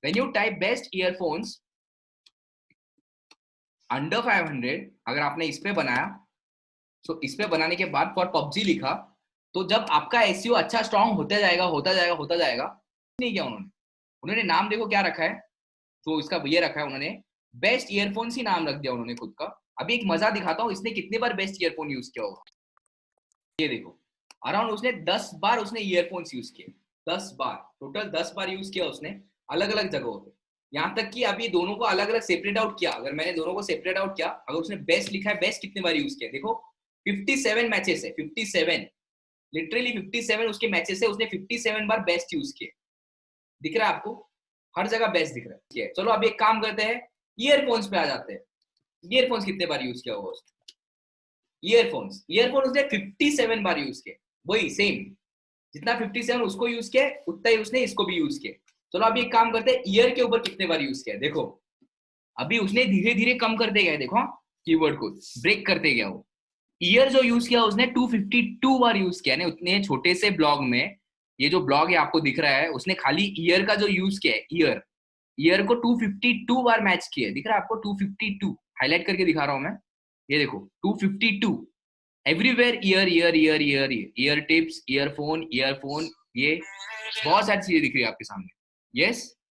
When you type best earphones under 500, अगर आपने इस पे बनाया, तो इस पे बनाने के बाद फॉर पबजी लिखा, तो जब आपका एसईओ अच्छा स्ट्रांग होता जाएगा होता जाएगा होता जाएगा, नहीं किया उन्होंने, उन्होंने नाम देखो क्या रखा है, तो इसका ये रखा है उन्होंने बेस्ट ईयरफोन्स ही नाम रख दिया उन्होंने खुद का। अभी एक मजा दिखाता हूँ इसने कितने बार बेस्ट ईयरफोन यूज किया होगा। ये देखो, अराउंड उसने 10 बार उसने ईयरफोन्स यूज किए, 10 बार, टोटल 10 बार यूज किया उसने अलग अलग जगहों पे। यहाँ तक कि अभी दोनों को अलग अलग सेपरेट आउट किया, अगर मैंने दोनों को सेपरेट आउट किया, अगर उसने बेस्ट लिखा है, बेस्ट कितने बार यूज किया देखो, 57 मैचेस है, 57, लिटरली 57 उसके मैचेस है, उसने 57 बार बेस्ट यूज किए। दिख रहा है आपको, हर जगह बेस्ट दिख रहा है। चलो अभी एक काम करते हैं, ईयरफोन्स पे आ जाते हैं। ईयरफोन्स कितने बार यूज किया होगा उसने, ईयरफोन्स, ईयरफोन उसने 57 बार यूज किए, वही सेम, जितना 57 उसको यूज किया उतना ही उसने इसको भी यूज किया। चलो अभी एक काम करते हैं, ईयर के ऊपर कितने बार यूज किया देखो, अभी उसने धीरे धीरे कम करते गया, देखो कीवर्ड को ब्रेक करते गया वो। ईयर जो यूज किया उसने 252 बार यूज किया, उतने छोटे से ब्लॉग में, ये जो ब्लॉग है आपको दिख रहा है, उसने खाली ईयर का जो यूज किया है, ईयर, ईयर को 252 बार मैच किया, दिख रहा है आपको 252, हाईलाइट करके दिखा रहा हूं मैं, ये देखो 252, everywhere year year year year year tips, earphone earphone, ये बहुत सारी चीजें दिख रही है आपके सामने। यस,